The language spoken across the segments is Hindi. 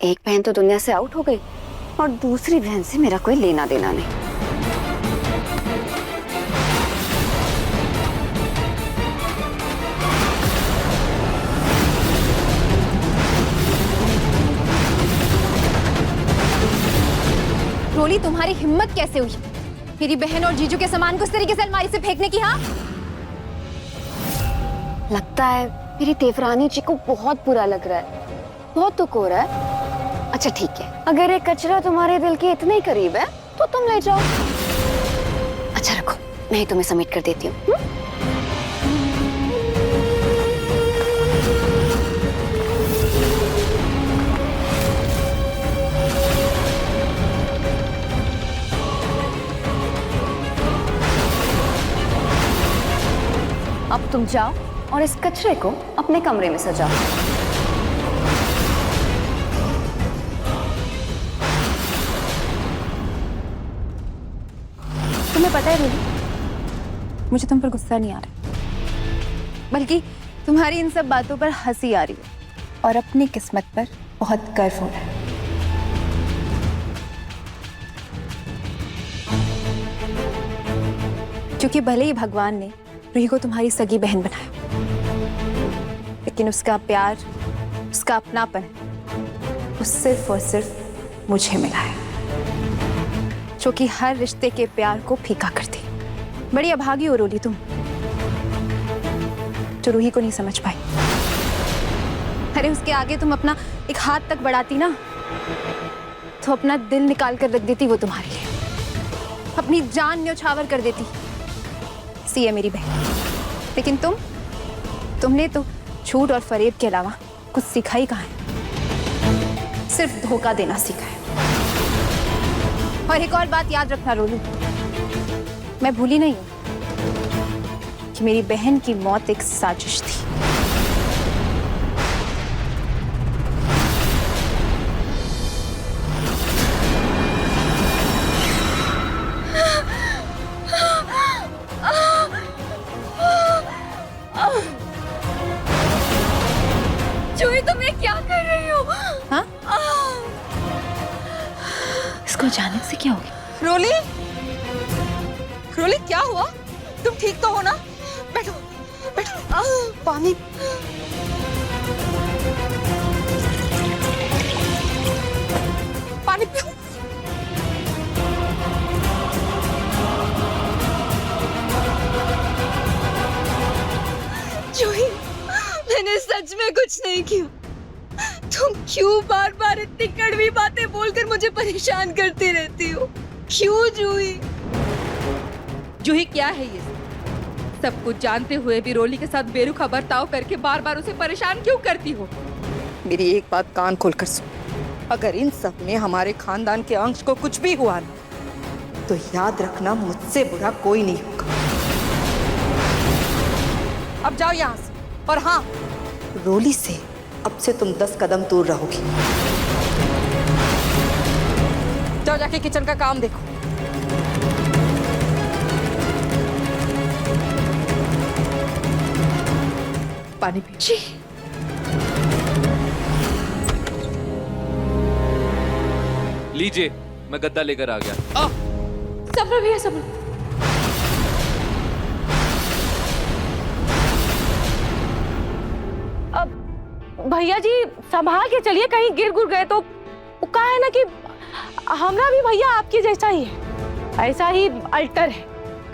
एक बहन तो दुनिया से आउट हो गई और दूसरी बहन से मेरा कोई लेना देना नहीं। रोली, तुम्हारी हिम्मत कैसे हुई मेरी बहन और जीजू के सामान को इस तरीके से अलमारी से फेंकने की? हाँ, लगता है मेरी देवरानी जी को बहुत बुरा लग रहा है, बहुत दुख हो रहा है। अच्छा ठीक है, अगर ये कचरा तुम्हारे दिल के इतने ही करीब है तो तुम ले जाओ। अच्छा रखो, मैं ही तुम्हें सबमिट कर देती हूँ। अब तुम जाओ और इस कचरे को अपने कमरे में सजाओ। तुम्हें पता है रोली, मुझे तुम पर गुस्सा नहीं आ रहा, बल्कि तुम्हारी इन सब बातों पर हंसी आ रही है और अपनी किस्मत पर बहुत गर्व हो रहा है। क्योंकि भले ही भगवान ने रूही को तुम्हारी सगी बहन बनाया, लेकिन उसका प्यार, उसका अपनापन वो सिर्फ और सिर्फ मुझे मिला है, जो कि हर रिश्ते के प्यार को फीका करती। बड़ी अभागी हो रोली तुम, जो रूही को नहीं समझ पाई। अरे उसके आगे तुम अपना एक हाथ तक बढ़ाती ना, तो अपना दिल निकाल कर रख देती वो तुम्हारे लिए, अपनी जान न्यौछावर कर देती। सी है मेरी बहन, लेकिन तुमने तो झूठ और फरेब के अलावा कुछ सीखा ही कहाँ है? सिर्फ धोखा देना सीखा है। और एक और बात याद रखना रोलू, मैं भूली नहीं हूं कि मेरी बहन की मौत एक साजिश थी। जूही, तुम ये क्या कर रही हो? हाँ? इसको जाने से क्या होगी? रोली, रोली क्या हुआ? तुम ठीक तो हो ना? बैठो, बैठो। पानी। पानी पियो। जूही, मैंने सच में कुछ नहीं किया। तुम क्यों बार बार इतनी कड़वी बातें बोलकर मुझे परेशान करती रहती हो? क्यों जूही? जूही क्या है ये? सब कुछ जानते हुए भी रोली के साथ बेरुखा बर्ताव करके बार बार उसे परेशान क्यों करती हो? मेरी एक बात कान खोलकर सुन, अगर इन सब में हमारे खानदान के अंश को कुछ भी हुआ ना, तो याद रखना मुझसे बुरा कोई नहीं होगा। अब जाओ यहाँ से। और हाँ, रोली से अब से तुम 10 कदम दूर रहोगी। जाओ जाके किचन का काम देखो। पानी पी। जी। लीजिए, मैं गद्दा लेकर आ गया। सब्र भैया, सब्र। भैया जी संभाल के चलिए, कहीं गिर गुर गए तो। कहा है ना कि हमरा भी भैया आपकी जैसा ही है, ऐसा ही अल्टर है,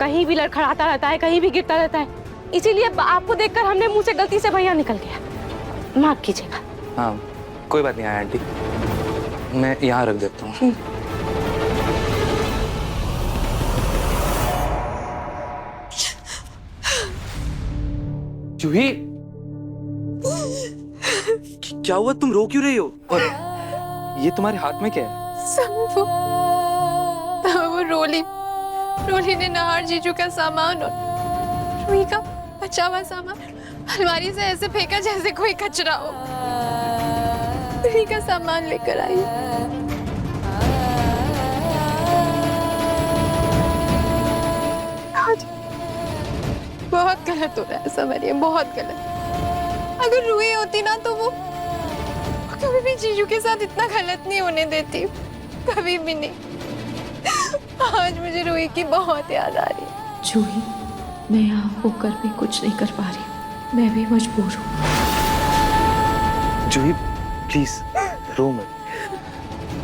कहीं भी लड़खड़ाता रहता है, कहीं भी गिरता रहता है। इसीलिए आपको देखकर हमने मुंह से गलती से भैया निकल गया, माफ कीजिएगा। हाँ कोई बात नहीं आंटी, मैं यहाँ रख देता हूँ। जूही, क्या हुआ? तुम रो क्यों रही हो? और ये तुम्हारे हाथ में क्या है? सब वो रोली ने नहार जीजू का सामान और रूही का बचा हुआ सामान अलमारी से ऐसे फेंका जैसे कोई कचरा हो। रूही का सामान लेकर आई। बहुत गलत हो रहा है समरिया, बहुत गलत। अगर रूही होती ना तो वो कभी भी जीजू के साथ इतना गलत नहीं होने देती, कभी भी नहीं। आज मुझे रूही की बहुत याद आ रही है। जूही, मैं यहाँ होकर भी कुछ नहीं कर पा रही, मैं भी मजबूर हूँ। जूही प्लीज रो मत।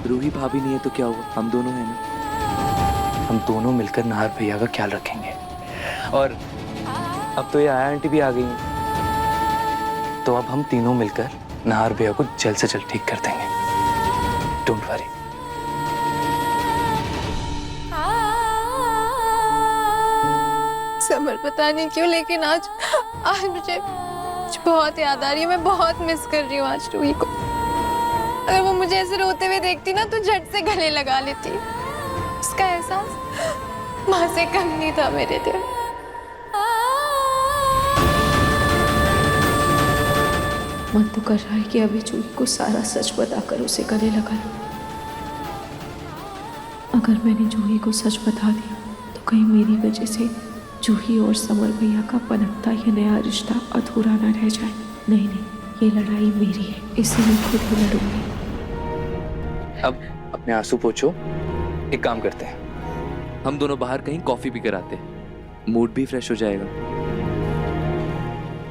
रूही भाभी नहीं है तो क्या हुआ, हम दोनों हैं ना। हम दोनों मिलकर नाहर भैया का ख्याल रखेंगे। और अब तो ये आया आंटी भी आ गई हैं, तो अब हम तीनों मिलकर नाहर भैया को जल्द से जल्द ठीक कर देंगे। Don't worry. समर पता नहीं क्यों, लेकिन आज मुझे बहुत याद आ रही है। मैं बहुत मिस कर रही हूँ आज रूही को। अगर वो मुझे ऐसे रोते हुए देखती ना तो झट से गले लगा लेती। उसका एहसास माँ से कम नहीं था मेरे दिल। मन तो कर रहा है कि अभी जूही को सारा सच बताकर उसे गले लगा लूं। अगर मैंने जूही को सच बता दिया तो कहीं मेरी वजह से जूही और समर भैया का पनपता ये नया रिश्ता अधूरा ना रह जाए। नहीं नहीं, ये लड़ाई मेरी है, इसे मैं खुद ही लड़ूंगी। अब अपने आंसू पोंछो। एक काम करते हैं, हम दोनों बाहर कहीं कॉफी पी कर आते हैं, मूड भी फ्रेश हो जाएगा।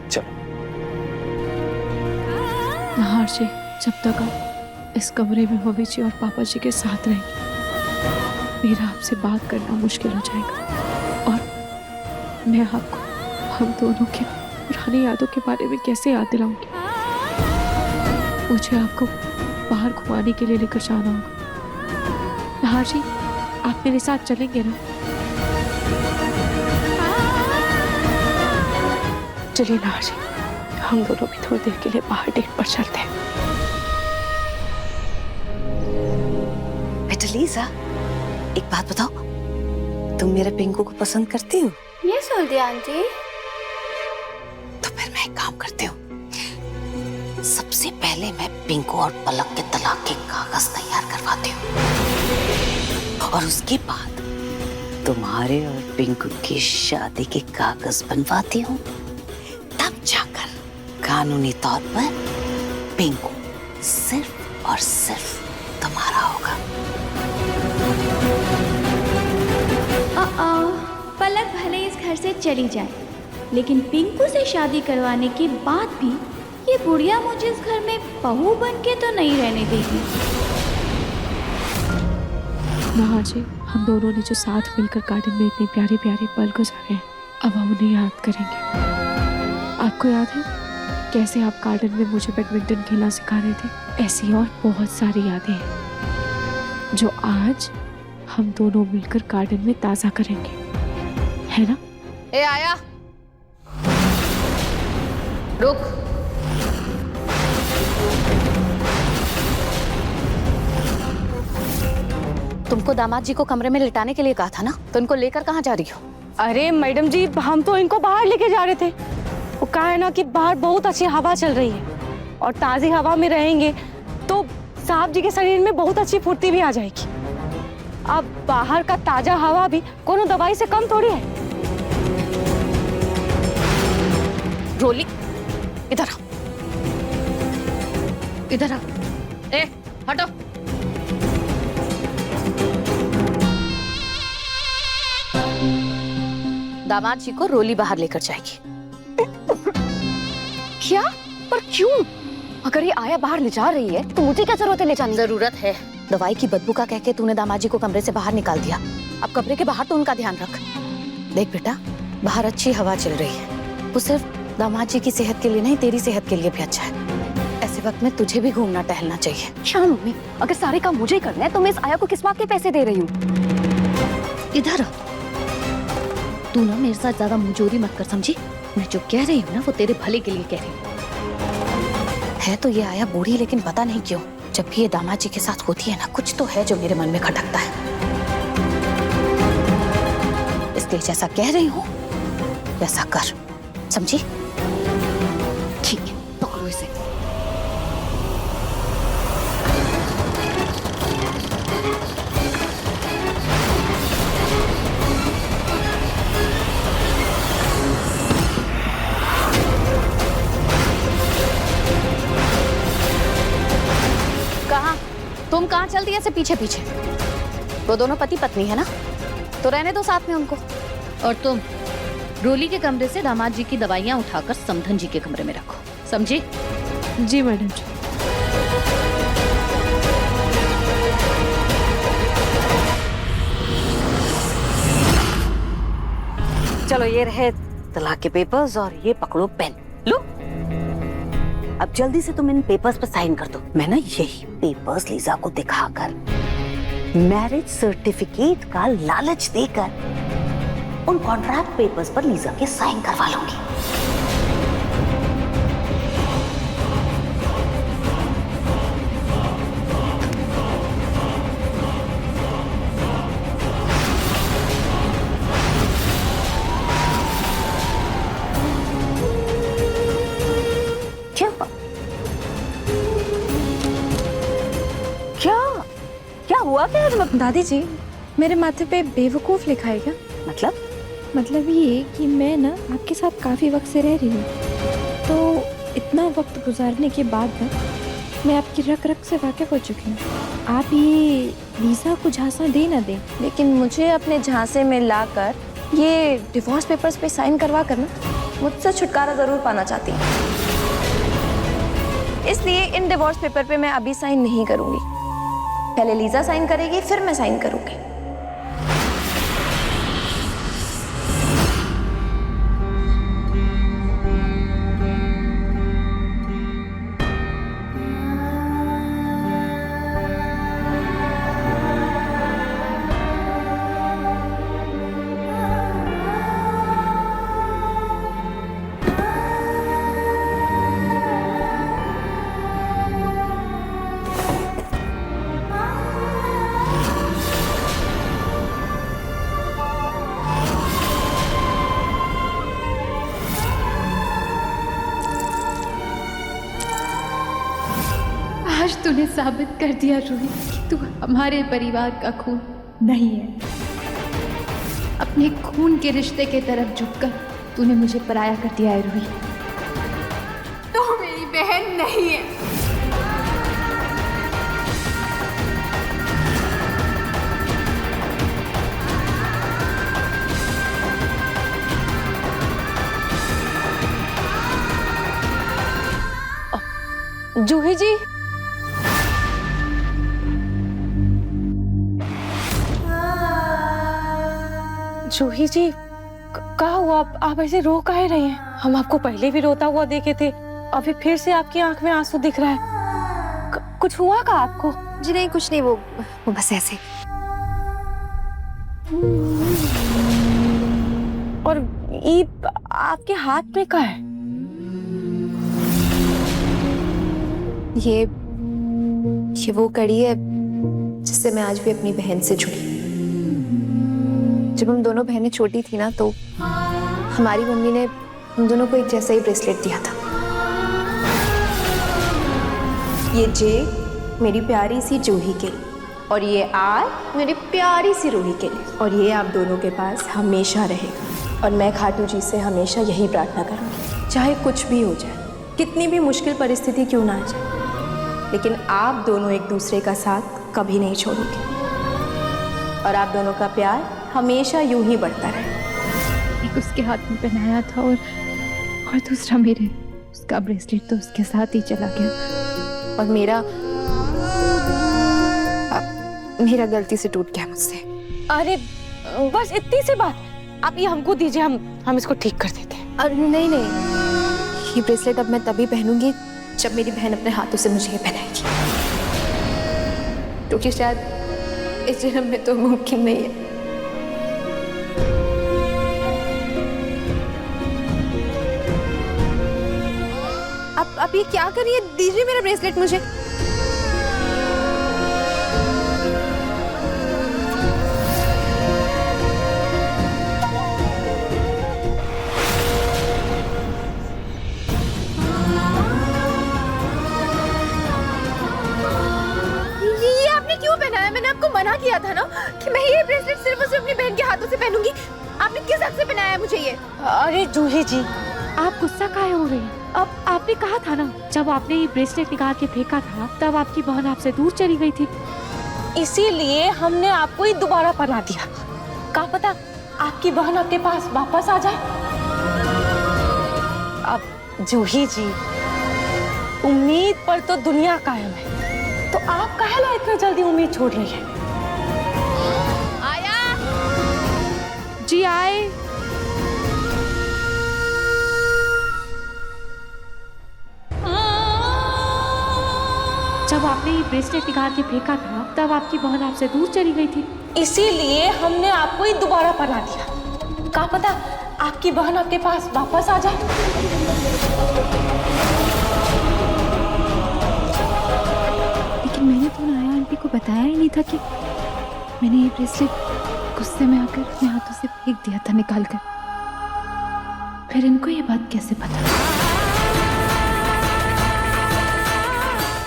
चलो। नाहर जी, जब तक आप इस कमरे में मम्मी जी और पापा जी के साथ रहेंगे, मेरा आपसे बात करना मुश्किल हो जाएगा। और मैं आपको हम दोनों की पुरानी यादों के बारे में कैसे याद दिलाऊंगी। मुझे आपको बाहर घुमाने के लिए लेकर जाना होगा। नाहर जी, आप मेरे साथ चलेंगे ना? चलिए नाहर जी, हम दोनों भी थोड़ी देर के लिए बाहर डेट पर चलते हैं। बेटा लीजा, एक बात बताओ, तुम मेरे पिंकू को पसंद करती हो? ये सुन दिया आंटी। तो फिर मैं एक काम करती हूँ, सबसे पहले मैं पिंकू और पलक के तलाक के कागज तैयार करवाती हूँ, और उसके बाद तुम्हारे और पिंकू की शादी के कागज बनवाती हूँ। तब जाकर कानूनी तौर पर पिंकू सिर्फ और सिर्फ तुम्हारा होगा। पलक भले इस घर से चली जाए, लेकिन पिंकू से शादी करवाने के बाद भी ये बुढ़िया मुझे इस घर में बहू बन के तो नहीं रहने देगी। नाहर जी, हम दोनों ने जो साथ मिलकर गार्डन में इतने प्यारे प्यारे पल गुजारे हैं, अब हम उन्हें याद करेंगे। आपको याद है कैसे आप गार्डन में मुझे बैडमिंटन खेलना सिखा रहे थे? ऐसी और बहुत सारी यादें हैं जो आज हम दोनों मिलकर गार्डन में ताज़ा करेंगे, है ना? ए आया, रुक। तुमको दामाद जी को कमरे में लिटाने के लिए कहा था ना, तो इनको लेकर कहाँ जा रही हो? अरे मैडम जी, हम तो इनको बाहर लेके जा रहे थे। वो कहा है ना कि बाहर बहुत अच्छी हवा चल रही है और ताज़ी हवा में रहेंगे तो साहब जी के शरीर में बहुत अच्छी फुर्ती भी आ जाएगी। अब बाहर का ताजा हवा भी कोनो दवाई से कम थोड़ी है। रोली, इधर आ, इधर आ। ए हटो। दामाद जी को रोली बाहर लेकर जाएगी। क्या? पर क्यों? अगर ये आया बाहर ले जा रही है तो मुझे क्या जरूरत है ले जाने की? जरूरत है। दवाई की बदबू का कह के तूने दामाद जी को कमरे से बाहर निकाल दिया। अब कमरे के बाहर तो उनका ध्यान रख। देख बेटा, बाहर अच्छी हवा चल रही है, वो सिर्फ दामाद जी की सेहत के लिए नहीं, तेरी सेहत के लिए भी अच्छा है। ऐसे वक्त में तुझे भी घूमना टहलना चाहिए। क्या मम्मी, अगर सारे काम मुझे करने हैं तो मैं इस आया को किस बात के पैसे दे रही हूँ? इधर तू ना मेरे साथ ज्यादा मुंहजोरी मत कर, समझी? मैं जो कह रही हूँ ना वो तेरे भले के लिए कह रही हूँ। है तो ये आया बूढ़ी, लेकिन पता नहीं क्यों जब भी ये दामाद जी के साथ होती है ना, कुछ तो है जो मेरे मन में खटकता है। इसलिए जैसा कह रही हूँ वैसा कर, समझी? ठीक है, पकड़ो इसे। चल दिया से पीछे पीछे। वो दोनों पति पत्नी है ना, तो रहने दो साथ में उनको। और तुम रोली के कमरे से दामाद जी की दवाइयाँ उठाकर समधन जी के कमरे में रखो, समझी? जी मैडम जी। चलो ये रहे तलाक के पेपर्स और ये पकड़ो पेन, लो। अब जल्दी से तुम इन पेपर्स पर साइन कर दो। मैं ना यही पेपर्स लीजा को दिखाकर मैरिज सर्टिफिकेट का लालच देकर उन कॉन्ट्रैक्ट पेपर्स पर लीजा के साइन करवा लूंगी। क्या हुआ? क्या दादी जी, मेरे माथे पे बेवकूफ लिखा है क्या? मतलब ये कि मैं ना आपके साथ काफी वक्त से रह रही हूँ, तो इतना वक्त गुजारने के बाद ना मैं आपकी रग रग से वाकिफ हो चुकी हूँ। आप ये लीजा को झांसा दे ना दें, लेकिन मुझे अपने झांसे में लाकर ये डिवोर्स पेपर्स पे साइन करवा कर ना मुझसे छुटकारा जरूर पाना चाहती हैं। इसलिए इन डिवोर्स पेपर पे मैं अभी साइन नहीं करूंगी। पहले लीजा साइन करेगी, फिर मैं साइन करूंगी। आज तूने साबित कर दिया रूही कि तू हमारे परिवार का खून नहीं है। अपने खून के रिश्ते के तरफ झुककर तूने मुझे पराया कर दिया है रूही। तू मेरी बहन नहीं है। जूही जी, जूही जी, क्या हुआ? आप ऐसे रो काहे रही हैं? हम आपको पहले भी रोता हुआ देखे थे, अभी फिर से आपकी आंख में आंसू दिख रहा है। कुछ हुआ का आपको? जी नहीं, कुछ नहीं, वो बस ऐसे। और ये आपके हाथ में क्या है? ये वो कड़ी है जिससे मैं आज भी अपनी बहन से जुड़ी। जब हम दोनों बहनें छोटी थी ना, तो हमारी मम्मी ने हम दोनों को एक जैसा ही ब्रेसलेट दिया था। ये जे मेरी प्यारी सी जूही के लिए, और ये आर मेरी प्यारी सी रूही के लिए, और ये आप दोनों के पास हमेशा रहेगा। और मैं खाटू जी से हमेशा यही प्रार्थना करूंगी, चाहे कुछ भी हो जाए, कितनी भी मुश्किल परिस्थिति क्यों ना आ जाए, लेकिन आप दोनों एक दूसरे का साथ कभी नहीं छोड़ोगे, और आप दोनों का प्यार हमेशा यूं ही बढ़ता रहे। एक उसके हाथ में पहनाया था और दूसरा मेरे। उसका ब्रेसलेट तो उसके साथ ही चला गया। और मेरा गलती से टूट गया मुझसे। अरे बस इतनी सी बात, आप ये हमको दीजिए, हम इसको ठीक कर देते हैं। अरे नहीं, ये ब्रेसलेट अब मैं तभी पहनूंगी जब मेरी बहन अपने हाथों से मुझे ये पहनाएगी, क्योंकि शायद इस जन्म में तो मुमकिन नहीं है। आप ये क्या करिए? दीजिए मेरा ब्रेसलेट मुझे। ये आपने क्यों पहनाया? मैंने आपको मना किया था ना कि मैं ये ब्रेसलेट सिर्फ और सिर्फ अपनी बहन के हाथों से पहनूंगी। आपने किस हक से पहनाया मुझे ये? अरे जूही जी, आप गुस्सा काहे हो रही हैं? अब आपने कहा था ना, जब आपने ये ब्रेसलेट निकाल के फेंका था तब आपकी बहन आपसे दूर चली गई थी। इसीलिए हमने आपको ही दोबारा पना दिया। क्या पता आपकी बहन आपके पास वापस आ जाए। अब जूही जी, उम्मीद पर तो दुनिया कायम है, तो आप काहे ला इतना जल्दी उम्मीद छोड़ रही है? आया जी आए। जब आपने ये ब्रेसलेट निकाल के फेंका था तब आपकी बहन आपसे दूर चली गई थी। इसीलिए हमने आपको ही दोबारा पना दिया। क्या पता आपकी बहन आपके पास वापस आ जाए। लेकिन मैंने तो नाया आंटी को बताया ही नहीं था कि मैंने ये ब्रेसलेट गुस्से में आकर अपने हाथों से फेंक दिया था निकाल कर। फिर इनको ये बात कैसे पता?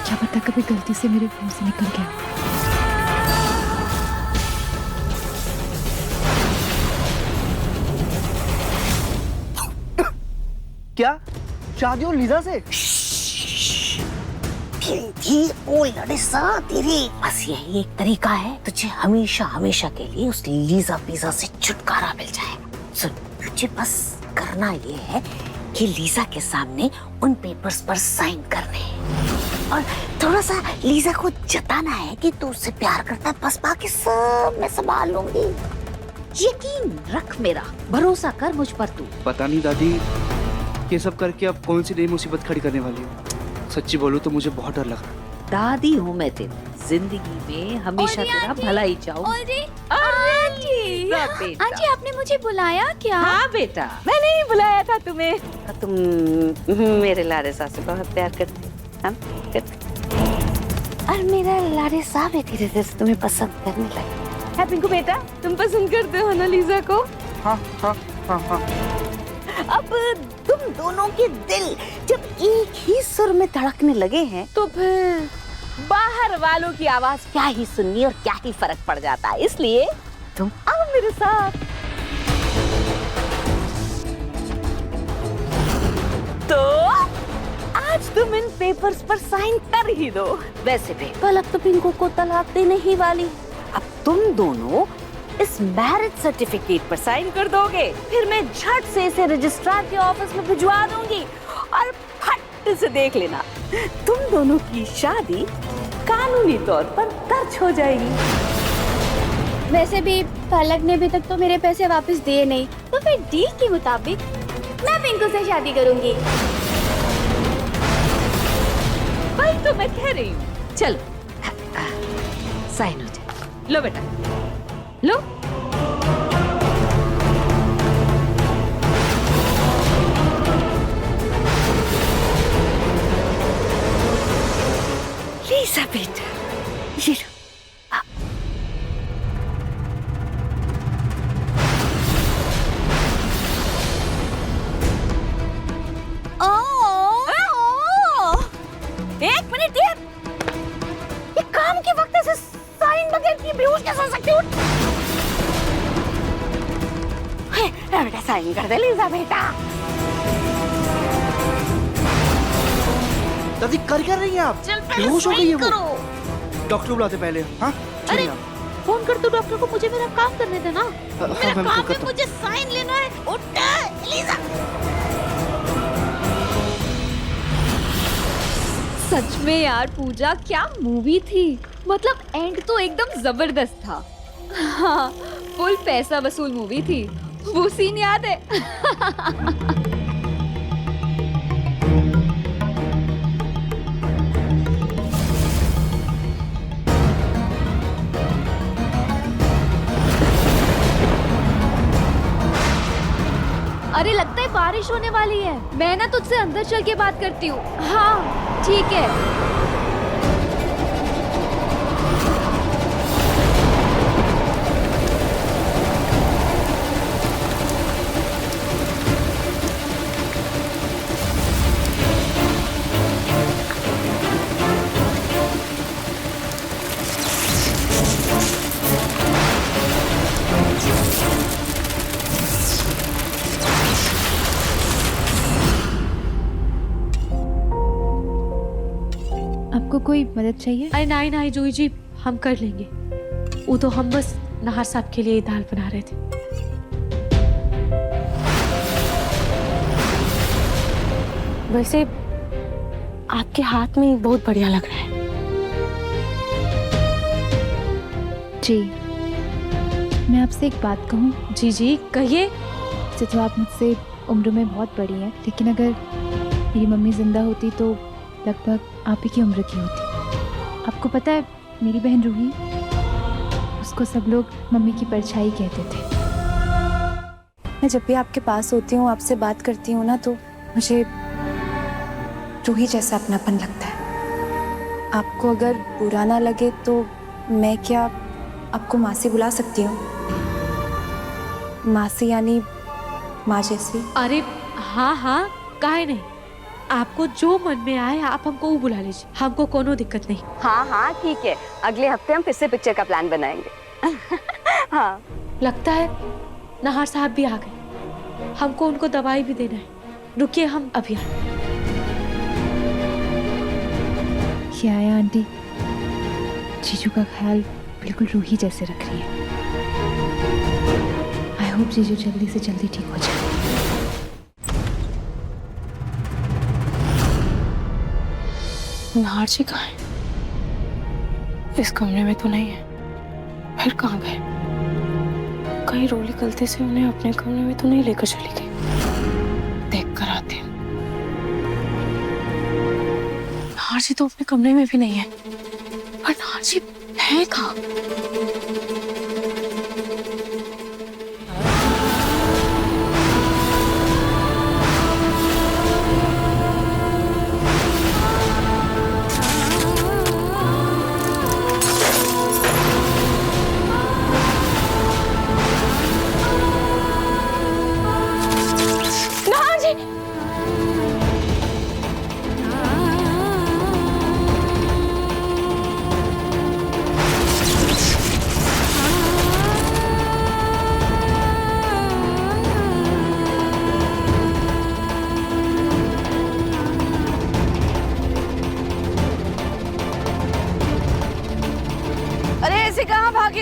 क्या पता कभी गलती से मेरे मुंह से निकल गया। क्या शादी और लीजा से? ओ लड़ेसा तेरी, बस यही एक तरीका है तुझे हमेशा हमेशा के लिए उस लीजा पिज़्ज़ा से छुटकारा मिल जाए। सुन, तुझे बस करना ये है कि लीजा के सामने उन पेपर्स पर साइन करने हैं और थोड़ा सा लीजा को जताना है कि तू उससे प्यार करता है। बस बाकी सब मैं संभाल लूंगी। यकीन रख मेरा, भरोसा कर मुझ पर तू। पता नहीं दादी, ये सब करके अब कौन सी नई मुसीबत खड़ी करने वाली हो। सच्ची बोलूं तो मुझे बहुत डर लग रहा है। दादी हूँ मैं तेरी, जिंदगी में हमेशा तेरा भला ही चाहूँ। आंटी, आंटी आपने मुझे बुलाया क्या? हाँ बेटा, मैंने ही बुलाया था तुम्हें। तुम मेरे लारेसा से बहुत प्यार करते हम करते। और मेरा लारेसा भी धीरे धीरे तुम्हें पसंद करने लगा है। पिंकू बेटा, तुम पसंद करते हो ना लीजा को? हाँ हाँ हाँ हाँ। अब तुम दोनों के दिल जब एक ही सुर में धड़कने लगे हैं तो फिर बाहर वालों की आवाज क्या ही सुननी और क्या ही फर्क पड़ जाता है। इसलिए तुम आओ मेरे साथ। तो आज तुम इन पेपर्स पर साइन कर ही दो। वैसे भी पलक तो पिंकू को तलाक देने ही वाली। अब तुम दोनों इस मैरिज सर्टिफिकेट पर साइन कर दोगे, फिर मैं झट से इसे रजिस्ट्रार के ऑफिस में भिजवा दूंगी और फट से देख लेना तुम दोनों की शादी कानूनी तौर पर दर्ज हो जाएगी। वैसे भी पलक ने अभी तक तो मेरे पैसे वापस दिए नहीं, तो फिर डील के मुताबिक मैं पिंकू से शादी करूंगी। भाई तो मैं कह रही हूँ, चलो साइन हो जाए। लो बेटा लो। लीजा बेटा, ये लो। एक मिनट, ये काम के वक्त ऐसे साइन बगैर की बेहोश कैसे हो सकती हूँ? बेटा साइन कर दे लीजा बेटा। दादी कर क्या रही हैं आप? चल पहले बेहोश हो गई है साइन वो। करो। डॉक्टर बुलाते पहले। हाँ अरे आप। फोन कर दो डॉक्टर को, मुझे मेरा काम करने देना। मेरा मैं काम करता है, हूँ। मुझे साइन लेना है। उठ लीजा। सच में यार पूजा, क्या मूवी थी। मतलब एंड तो एकदम जबरदस्त था। हाँ, फुल पैसा वसूल मूवी थी। वो सीन याद है? अरे लगता है बारिश होने वाली है। मैं ना तुझसे अंदर चल के बात करती हूँ। हाँ ठीक है। आपको कोई मदद चाहिए? अरे नहीं नहीं जूही जी, हम कर लेंगे। वो तो हम बस नाहर साहब के लिए दाल बना रहे थे। वैसे आपके हाथ में बहुत बढ़िया लग रहा है। जी, मैं आपसे एक बात कहूँ? जी जी कहिए। वैसे तो आप मुझसे उम्र में बहुत बड़ी हैं, लेकिन अगर मेरी मम्मी जिंदा होती तो लगभग आप ही की उम्र की होती। आपको पता है, मेरी बहन रूही, उसको सब लोग मम्मी की परछाई कहते थे। मैं जब भी आपके पास होती हूँ, आपसे बात करती हूँ ना, तो मुझे रूही जैसा अपनापन लगता है। आपको अगर बुरा ना लगे तो मैं क्या आपको मासी बुला सकती हूँ? मासी यानी माँ जैसी। अरे हाँ हाँ, काहे नहीं, आपको जो मन में आए आप हमको वो बुला लीजिए, हमको कोनो दिक्कत नहीं। हाँ हाँ ठीक है, अगले हफ्ते हम फिर से पिक्चर का प्लान बनाएंगे। हाँ, लगता है नाहर साहब भी आ गए, हमको उनको दवाई भी देना है। रुकिए, हम अभी आए। क्या है आंटी, जीजू का ख्याल बिल्कुल रूही जैसे रख रही है। आई होप जीजू जल्दी से जल्दी ठीक हो जाए। नाहर जी कहाँ है? इस कमरे में तो नहीं है, फिर कहाँ गए? कहीं रोली गलती से उन्हें अपने कमरे में तो नहीं लेकर चली गई? देख कर आते हैं। नाहर जी तो अपने कमरे में भी नहीं है, पर नाहर जी है कहाँ?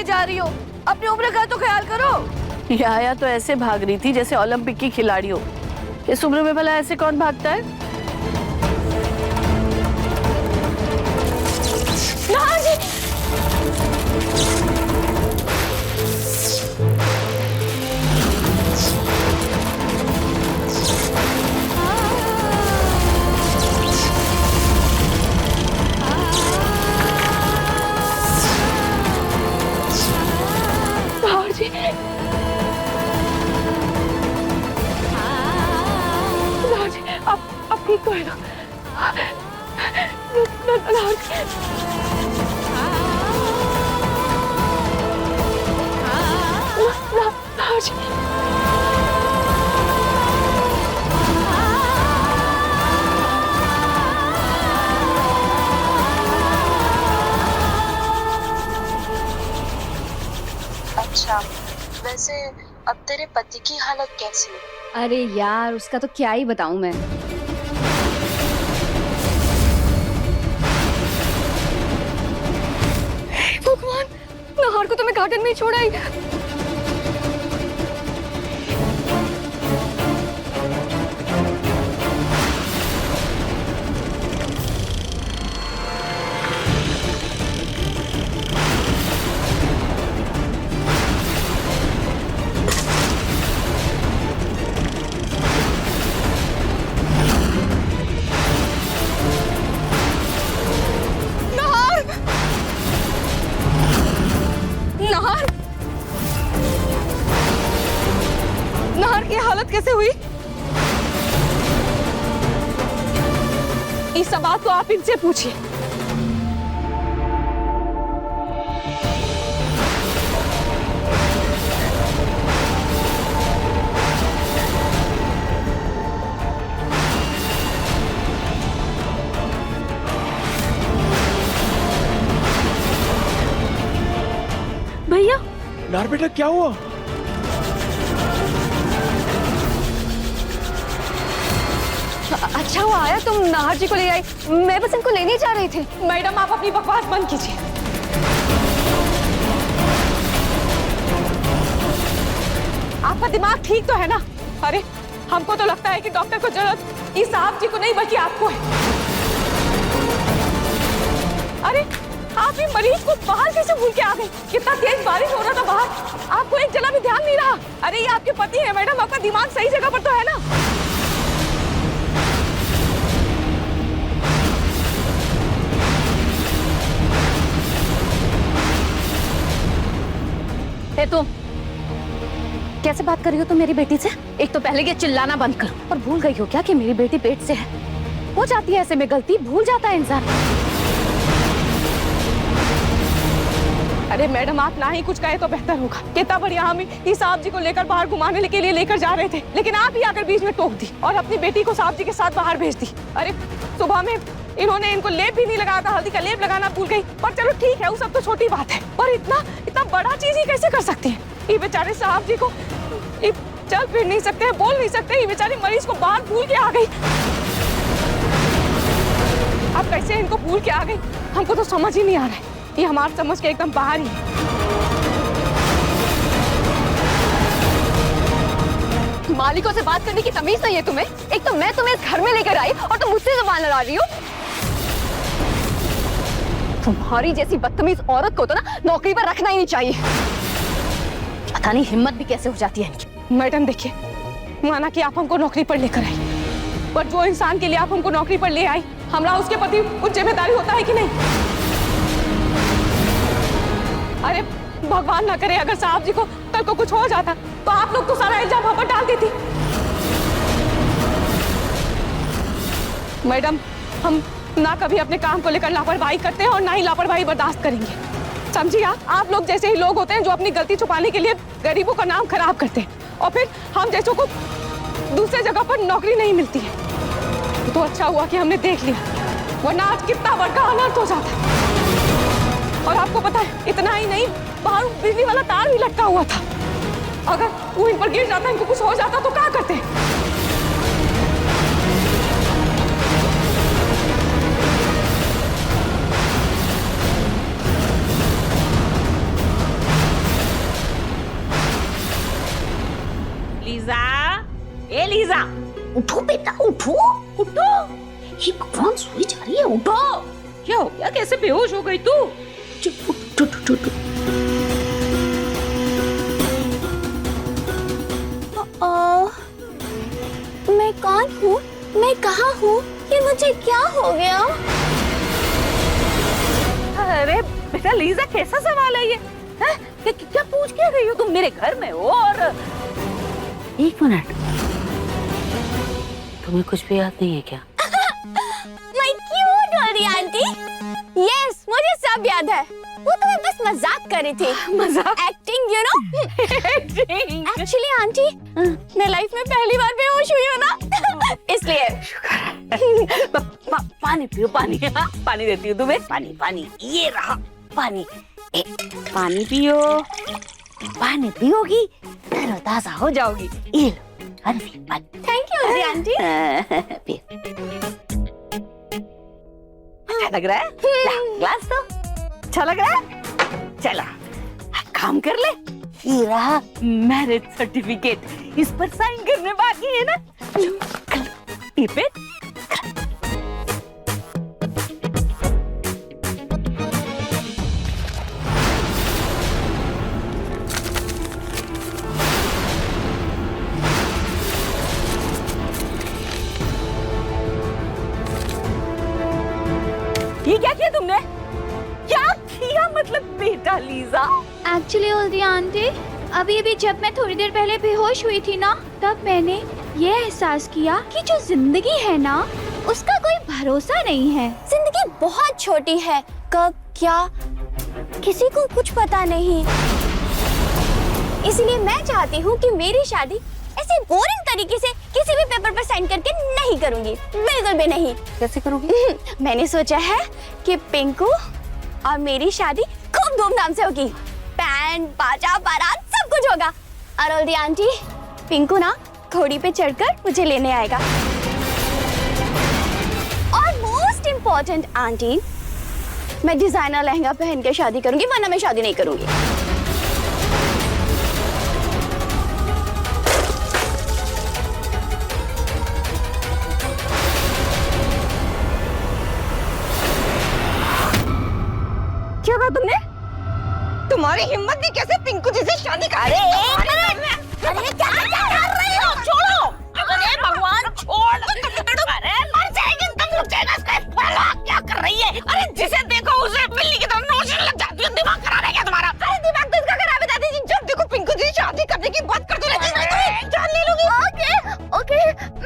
जा रही हो? अपनी उम्र का तो ख्याल करो। याया तो ऐसे भाग रही थी जैसे ओलंपिक की खिलाड़ी हो। इस उम्र में भला ऐसे कौन भागता है? नाहर जी! अब ठीक तो है ना? अच्छा, वैसे अब तेरे पति की हालत कैसी है? अरे यार, उसका तो क्या ही बताऊं मैं। भगवान, नाहर को तो मैं गार्डन में ही छोड़ा ही। नाहर की हालत कैसे हुई? इस सवाल को आप इनसे पूछिए। भैया, नाहर बेटा क्या हुआ? अच्छा हुआ आया तुम नाहर जी को ले आई। मैं बस इनको लेने जा रही थी। मैडम, आप अपनी बकवास बंद कीजिए। आपका दिमाग ठीक तो है ना? अरे हमको तो लगता है कि डॉक्टर को जरूरत इस साहब जी को नहीं बल्कि आपको है। अरे आप ही मरीज को बाहर कैसे भूल के आ गई? कितना तेज बारिश हो रहा था बाहर, आपको एक जरा भी ध्यान नहीं रहा। अरे ये आपके पति है मैडम, आपका दिमाग सही जगह पर तो है ना? तुम कैसे बात कर रही हो तुम मेरी बेटी से? एक तो पहले ये चिल्लाना बंद करो। और भूल गई हो क्या कि मेरी बेटी पेट से है? हो जाती है ऐसे में गलती, भूल जाता है इंसान। अरे मैडम आप ना ही कुछ कहे तो बेहतर होगा। कितना बढ़िया हम इस साहब जी को लेकर बाहर घुमाने के लिए लेकर जा रहे थे, लेकिन आप ही आकर बीच में टोक दी और अपनी बेटी को साहब जी के साथ बाहर भेज दी। अरे सुबह में इन्होंने इनको लेप भी नहीं लगाया था, हल्दी का लेप लगाना भूल गई। पर चलो ठीक है, वो सब तो छोटी बात है, पर इतना बड़ा चीज ही कैसे कर सकती है? ये बेचारे साहब जी को चल फिर नहीं सकते हैं, बोल नहीं सकते, ये बेचारी मरीज को बाहर भूल के आ गई। अब कैसे इनको भूल के आ गई हमको तो समझ ही नहीं आ रहा है। ये हमारे समझ के एकदम बाहर ही है। मालिकों से बात करने की तमीज नहीं है तुम्हें? एक तो मैं तुम्हें इस घर में लेकर आई और तुम मुझसे जुबान लड़ा रही हो। तुम्हारी जैसी बदतमीज औरत को तो ना नौकरी पर रखना ही नहीं चाहिए। पता नहीं हिम्मत भी कैसे हो जाती है इनकी। मैडम देखिए, माना कि आप हमको नौकरी पर लेकर आई, पर जो इंसान के लिए आप हमको नौकरी पर ले आई, हमरा उसके प्रति कुछ जिम्मेदारी होता है कि नहीं? अरे भगवान ना करे अगर साहब जी को कल को कुछ हो जाता तो आप लोग तो सारा इल्जाम हम पर डाल देती। मैडम हम ना कभी अपने काम को लेकर लापरवाही करते हैं और ना ही लापरवाही बर्दाश्त करेंगे, समझिए? आप लोग जैसे ही लोग होते हैं जो अपनी गलती छुपाने के लिए गरीबों का नाम खराब करते हैं और फिर हम जैसों को दूसरे जगह पर नौकरी नहीं मिलती है। तो अच्छा हुआ कि हमने देख लिया, वरना आज कितना बड़ा अनर्थ हो जाता। और आपको पता है इतना ही नहीं, बाहर बिजली वाला तार भी लटका हुआ था, अगर वो इन पर गिर जाता, इनको कुछ हो जाता तो क्या करते? लीजा, ए लीजा, उठो बेटा, उठो उठो। ये भगवान सोई जा रही है, उठो। क्या हो गया? कैसे बेहोश हो गई तू? उठो उठो उठो। मैं कौन हूँ? मैं कहाँ हूँ? ये मुझे क्या हो गया? अरे बेटा लीजा, कैसा सवाल है ये? क्या पूछ के गई हो तुम? मेरे घर में हो और एक मिनट, तुम्हें कुछ भी याद नहीं है क्या? मैं क्यों डर रही आंटी? यस, मुझे सब याद है। वो तो मैं बस मजाक कर रही थी। मजाक? Acting, you know. Acting? Actually aunty, मैं लाइफ में पहली बार बेहोश हुई हूँ ना, इसलिए। पानी पियो, पानी। पानी देती हूँ तुम्हें, पानी पानी, ये रहा पानी। पानी पियो, पानी पियोगी तरोताजा हो जाओगी। ये लो, पानी। Thank you aunty. अच्छा लग रहा है? ग्लास दो। अच्छा लग रहा है? चलो काम कर ले। ये रहा मैरिज सर्टिफिकेट, इस पर साइन करने बाकी है ना? ये पे ये क्या किया तुमने? क्या किया मतलब बेटा लीजा? एक्चुअली हल्दी आंटी, अभी जब मैं थोड़ी देर पहले बेहोश हुई थी ना, तब मैंने ये एहसास किया कि जो जिंदगी है ना, उसका कोई भरोसा नहीं है। जिंदगी बहुत छोटी है, कब क्या किसी को कुछ पता नहीं। इसलिए मैं चाहती हूँ कि मेरी शादी ऐसे बोरिंग तरीके से किसी भी पेपर पर साइन करके नहीं करूँगी, बिल्कुल भी नहीं। कैसे करोगी? मैंने सोचा है कि पिंकू और मेरी शादी खूब धूमधाम से होगी, बैंड बाजा बारात सब कुछ होगा। और हल्दी आंटी, पिंकू ना घोड़ी पे चढ़कर मुझे लेने आएगा। और मोस्ट इम्पोर्टेंट आंटी, मैं डिजाइनर लहंगा पहन के शादी करूंगी, वरना मैं शादी नहीं करूंगी। की बात कर दो, जान ले लूंगी। ओके ओके,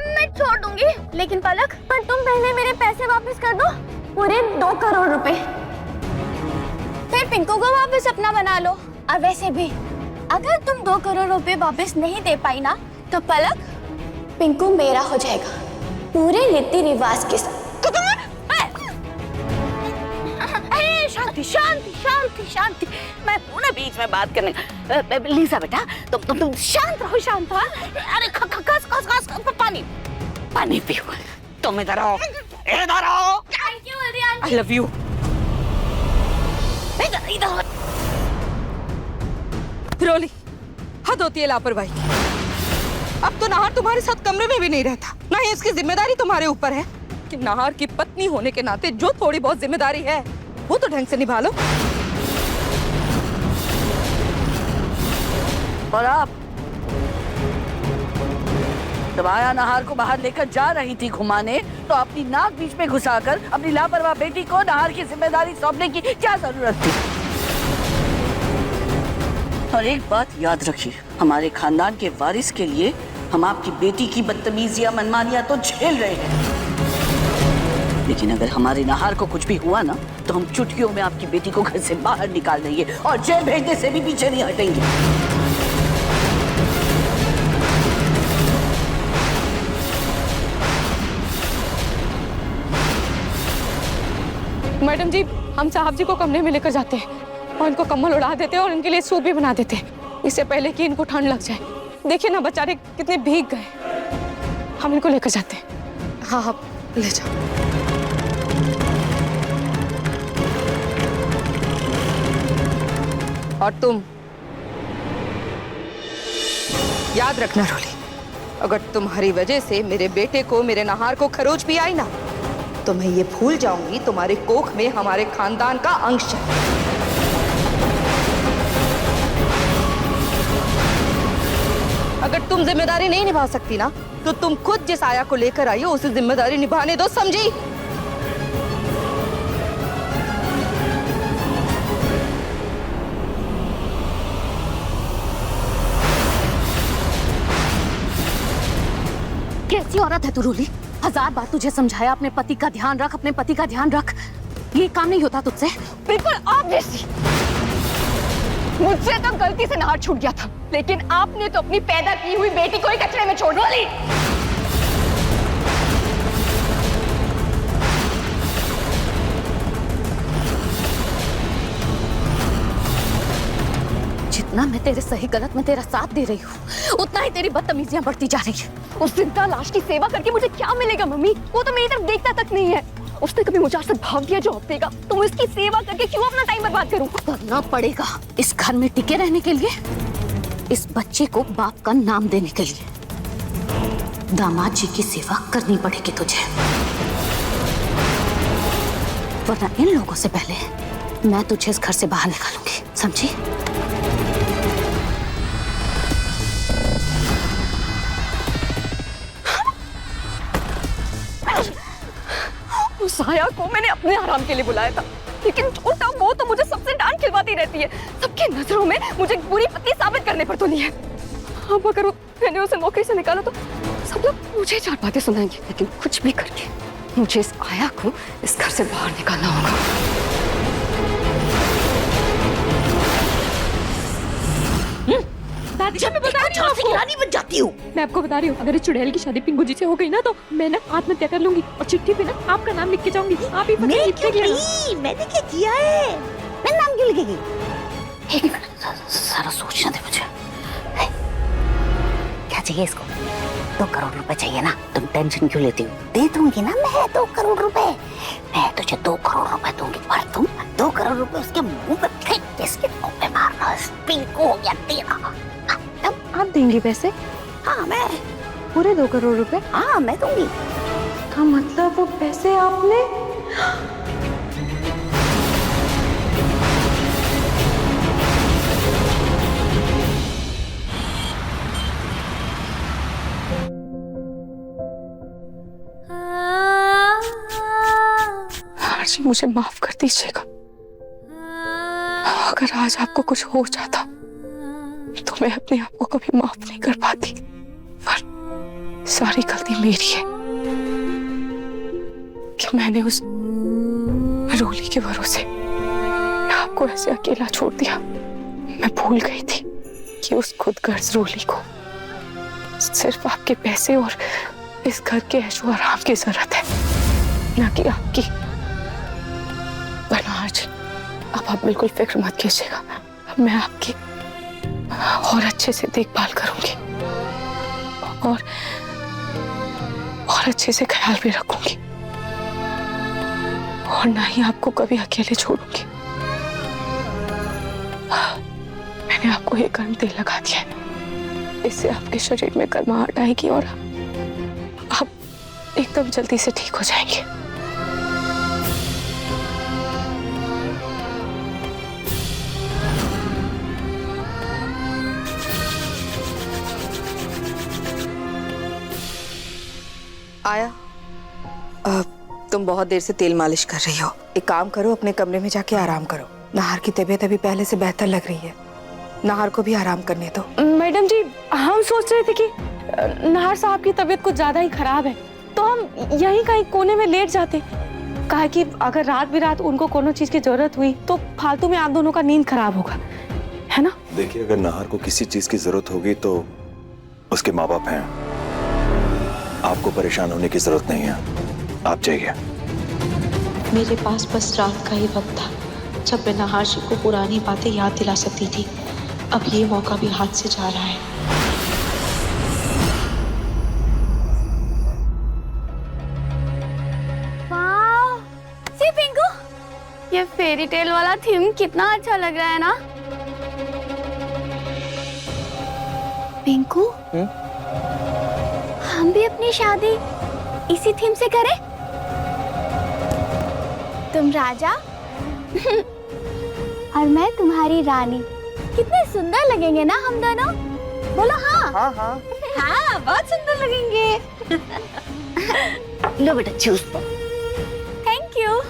मैं छोड़ दूंगी, लेकिन पलक, पर तुम पहले मेरे पैसे वापस कर दो, पूरे 2 करोड़ रुपए। फिर पिंकू को वापस अपना बना लो। और वैसे भी अगर तुम 2 करोड़ रुपए वापस नहीं दे पाई ना, तो पलक, पिंकू मेरा हो जाएगा पूरे रीति रिवाज के साथ। शांति शांति शांति शांति, मैं हूं ना बीच में बात करने। लीजा बेटा, तुम शांत रहो, शांत। अरे खस पानी पानी पियो। तुम इधर आओ, इधर आओ। Thank you aunty. I love you. इधर रोली, हद होती है लापरवाही की। अब तो नाहर तुम्हारे साथ कमरे में भी नहीं रहता, ना ही इसकी जिम्मेदारी तुम्हारे ऊपर है कि नाहर की पत्नी होने के नाते जो थोड़ी बहुत जिम्मेदारी है वो तो ढंग से निभा लो। और आप जब आया नाहर को बाहर लेकर जा रही थी घुमाने, तो अपनी नाक बीच में घुसाकर अपनी लापरवाह बेटी को नाहर की जिम्मेदारी सौंपने की क्या जरूरत थी? और एक बात याद रखिए, हमारे खानदान के वारिस के लिए हम आपकी बेटी की बदतमीजियां मनमानियां तो झेल रहे हैं, लेकिन अगर हमारे नाहर को कुछ भी हुआ ना, तो हम चुटकियों में आपकी बेटी को घर से बाहर निकाल देंगे और जेल भेजने से भी पीछे नहीं हटेंगे। मैडम जी, हम साहब जी को कमरे में लेकर जाते हैं और इनको कम्बल उड़ा देते हैं और इनके लिए सूप भी बना देते हैं, इससे पहले कि इनको ठंड लग जाए। देखिए ना बेचारे कितने भीग गए। हम इनको लेकर जाते हैं। हाँ हाँ, ले जाओ। और तुम याद रखना रोली, अगर तुम्हारी वजह से मेरे बेटे को, मेरे नाहर को खरोच भी आई ना, तो मैं ये भूल जाऊंगी तुम्हारे कोख में हमारे खानदान का अंश है। अगर तुम जिम्मेदारी नहीं निभा सकती ना, तो तुम खुद जिस आया को लेकर आई हो उसे जिम्मेदारी निभाने दो, समझी? कैसी औरत है तू रोली? 1000 बार तुझे समझाया अपने पति का ध्यान रख, अपने पति का ध्यान रख। ये काम नहीं होता तुझसे। बिल्कुल आप जैसी। मुझसे तो गलती से नाहर छूट गया था, लेकिन आपने तो अपनी पैदा की हुई बेटी को ही कचरे में छोड़ दी। जितना मैं तेरे सही गलत में तेरा साथ दे रही हूँ, उतना ही तेरी बदतमीजियां बढ़ती जा रही है। उस जिंदा लाश की सेवा करके मुझे क्या मिलेगा मम्मी? वो तो मेरी तरफ देखता तक नहीं है। उसने कभी मुझे आज तक भाव दिया जो हफ्ते का, तो मैं इसकी सेवा करके क्यों अपना टाइम बर्बाद करूं? करना पड़ेगा इस घर में टिके रहने के लिए, इस बच्चे को बाप का नाम देने के लिए। दामाद जी की सेवा करनी पड़ेगी तुझे, वरना इन लोगों से पहले मैं तुझे इस घर से बाहर निकालूंगी, समझी? उस आया को मैंने अपने आराम के लिए बुलाया था, लेकिन उल्टा वो तो मुझे सबसे डांट खिलवाती रहती है। सबकी नजरों में मुझे बुरी पत्नी साबित करने पर तो नहीं है। अब अगर मैंने उसे नौकरी से निकाला तो सब लोग मुझे 4 बातें सुनाएंगे, लेकिन कुछ भी करके मुझे इस आया को इस घर से बाहर निकालना होगा। दादी, मैं बता रही हूँ आपको। रानी बन जाती हूँ। मैं आपको बता रही हूँ, अगर इस चुड़ैल की शादी पिंकू जी से हो गई ना, तो मैं ना आत्महत्या कर लूंगी और चिट्ठी पे ना आपका नाम लिख के जाऊंगी। आप ही मैंने क्या किया है? मैं नाम क्यों लिखेगी? एक मिनट, सारा सोचना दे मुझे। क्या चाहिए इसको? 2 करोड़ रुपए चाहिए ना? तुम टेंशन क्यों लेती हो? दे दूंगी ना मैं 2 करोड़ रुपए। मैं तुझे 2 करोड़ रुपए दूंगी, पर तुम 2 करोड़ रुपए उसके मुंह पे फेंक के इसके मुंह पे मारना। पिंकू हो गया तेरा। आप देंगे पैसे? हाँ, मैं पूरे 2 करोड़ रुपए? हाँ, मैं दूंगी। का मतलब वो पैसे आपने? जी मुझे माफ कर दीजिएगा, अगर आज आपको कुछ हो जाता तो मैं अपने आप को कभी माफ नहीं कर पाती, पर सारी गलती मेरी है कि मैंने उस रोली के भरोसे आपको ऐसे अकेला छोड़ दिया। मैं भूल गई थी कि उस खुदगर्ज रोली को सिर्फ आपके पैसे और इस घर के ऐशो आराम की जरूरत है, ना कि आपकी। वरना आज अब आप बिल्कुल फिक्र मत कीजिएगा, अब मैं आपकी और अच्छे से देखभाल करूंगी और अच्छे से ख्याल भी रखूंगी, और ना ही आपको कभी अकेले छोड़ूंगी। मैंने आपको एक गर्म तेल लगा दिया है, इससे आपके शरीर में गर्माहट आएगी और आप एकदम जल्दी से ठीक हो जाएंगे। आया, तुम बहुत देर से तेल मालिश कर रही हो। एक काम करो, अपने कमरे में जाके आराम करो। नाहर की तबीयत अभी पहले से बेहतर लग रही है, नाहर को भी आराम करने दो। मैडम जी, हम सोच रहे थे कि नाहर साहब की तबीयत कुछ ज्यादा ही खराब है, तो हम यहीं कहीं कोने में लेट जाते। कहा कि अगर रात बिरात उनको कोनो चीज की जरूरत हुई तो फालतू में आप दोनों का नींद खराब होगा, है ना? देखिए, अगर नाहर को किसी चीज की जरूरत होगी तो उसके माँ बाप हैं, आपको परेशान होने की जरूरत नहीं है। आप जाइए। मेरे पास बस रात का ही वक्त था जब मैं नाहर जी को पुरानी बातें याद दिला सकती थी। अब ये मौका भी हाथ से जा रहा है। वाह, सी पिंकू, ये फेरी टेल वाला थीम कितना अच्छा लग रहा है ना? पिंकू, हम भी अपनी शादी इसी थीम से करें? तुम राजा और मैं तुम्हारी रानी। कितने सुंदर लगेंगे ना हम दोनों? बोलो हाँ। हाँ हाँ हाँ, बहुत सुंदर लगेंगे। लो बेटा, चूज दो। Thank you.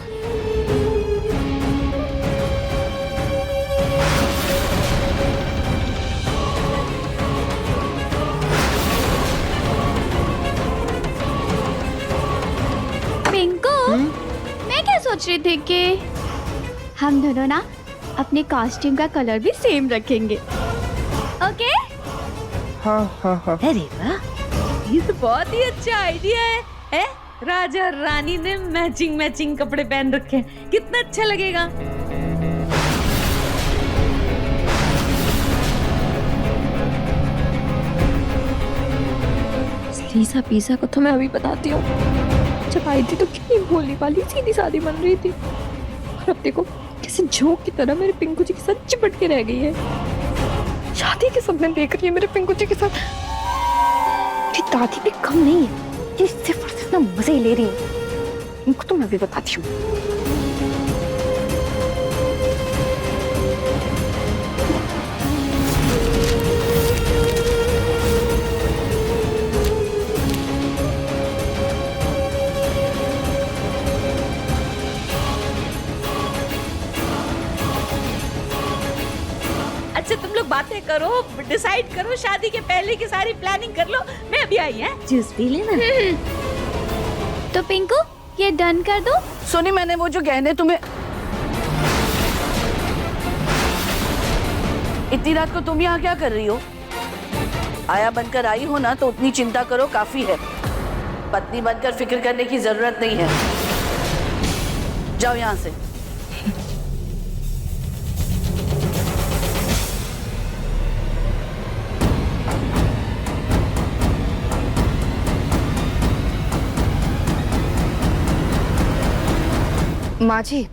पिंकू, मैं क्या सोच रही थी कि हम दोनों ना अपने कॉस्ट्यूम का कलर भी सेम रखेंगे, ओके? हाँ हाँ हाँ। अरे वाह, ये तो बहुत ही अच्छा आइडिया है? राजा और रानी ने मैचिंग मैचिंग कपड़े पहन रखे हैं, कितना अच्छा लगेगा। लीसा पीसा को तो मैं अभी बताती हूँ। जब आई थी तो कितनी भोली वाली सीधी सादी बन रही थी, और अब देखो कैसे झोंक की तरह मेरे पिंकू जी के साथ चिपट के रह गई है। शादी के सपने देख रही है मेरे पिंकू जी के साथ। मेरी दादी भी कम नहीं है, ये सिर्फ और सिर्फ ना मजे ही ले रही है। इनको तो मैं भी बताती हूँ। अच्छा, तुम लोग बातें करो, डिसाइड करो, शादी के पहले की सारी प्लानिंग कर लो। मैं अभी आई है, जूस पी लेना। तो पिंकू, ये डन कर दो। सोनी, मैंने वो जो गहने तुम्हें, इतनी रात को तुम यहाँ क्या कर रही हो? आया बनकर आई हो ना, तो उतनी चिंता करो काफी है। पत्नी बनकर फिक्र करने की जरूरत नहीं है। जाओ यहाँ से। माँ जी,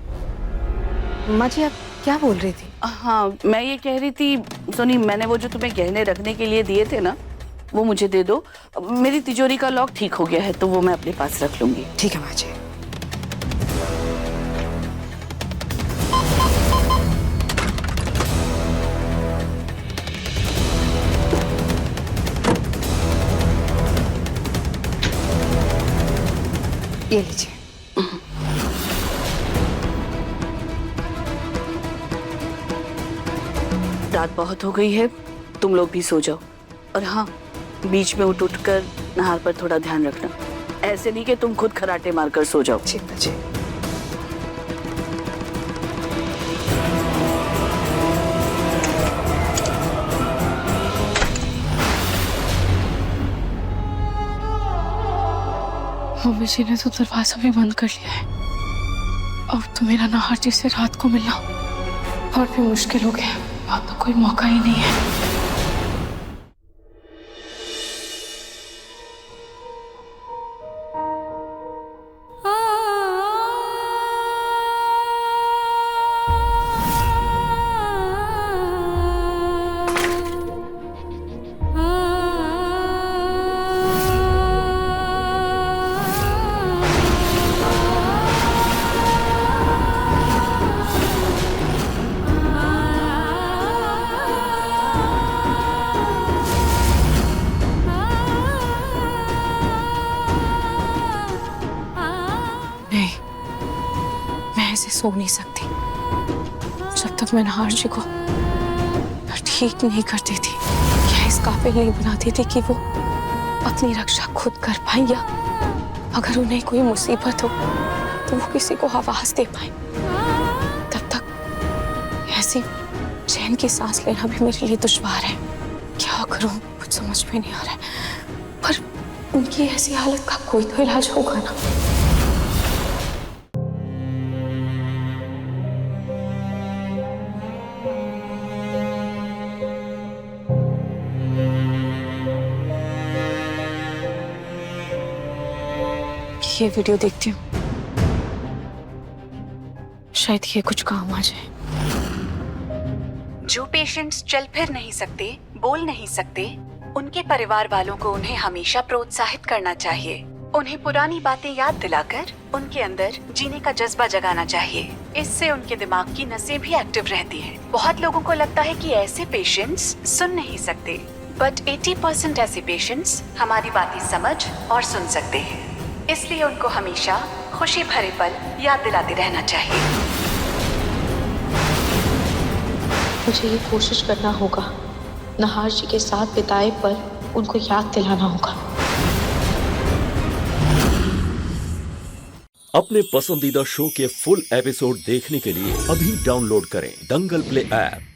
आप क्या बोल रही थी? हाँ, मैं ये कह रही थी सोनी, मैंने वो जो तुम्हें गहने रखने के लिए दिए थे ना, वो मुझे दे दो। मेरी तिजोरी का लॉक ठीक हो गया है, तो वो मैं अपने पास रख लूंगी। ठीक है माँ जी। ये लीजिए। रात बहुत हो गई है, तुम लोग भी सो जाओ। और हाँ, बीच में उठ कर नहार पर थोड़ा ध्यान रखना। ऐसे नहीं कि तुम खुद खराटे मारकर सो जाओ। जी जी। मम्मी जी ने तो दरवाजा भी बंद कर लिया है। अब तो मेरा नाहर जी से रात को मिलना और भी मुश्किल हो गया। अब तो कोई मौका ही नहीं है। सो नहीं सकती जब तक मैं नाहर जी को ठीक नहीं करती थी, या इस काबिल नहीं बनाती थी कि वो अपनी रक्षा खुद कर पाए, या अगर उन्हें कोई मुसीबत हो तो वो किसी को आवाज दे पाए। तब तक ऐसी चैन की सांस लेना भी मेरे लिए दुश्वार है। क्या करूं कुछ समझ में नहीं आ रहा है, पर उनकी ऐसी हालत का कोई तो इलाज होगा ना। ये वीडियो देखती हूँ, शायद ये कुछ काम आ जाए। जो पेशेंट्स चल फिर नहीं सकते, बोल नहीं सकते, उनके परिवार वालों को उन्हें हमेशा प्रोत्साहित करना चाहिए। उन्हें पुरानी बातें याद दिलाकर उनके अंदर जीने का जज्बा जगाना चाहिए। इससे उनके दिमाग की नसें भी एक्टिव रहती हैं। बहुत लोगों को लगता है कि ऐसे पेशेंट्स सुन नहीं सकते, बट 80% ऐसे पेशेंट्स हमारी बातें समझ और सुन सकते हैं। इसलिए उनको हमेशा खुशी भरे पल याद दिलाते रहना चाहिए। मुझे ये कोशिश करना होगा, नाहर जी के साथ बिताए पल उनको याद दिलाना होगा। अपने पसंदीदा शो के फुल एपिसोड देखने के लिए अभी डाउनलोड करें दंगल प्ले ऐप।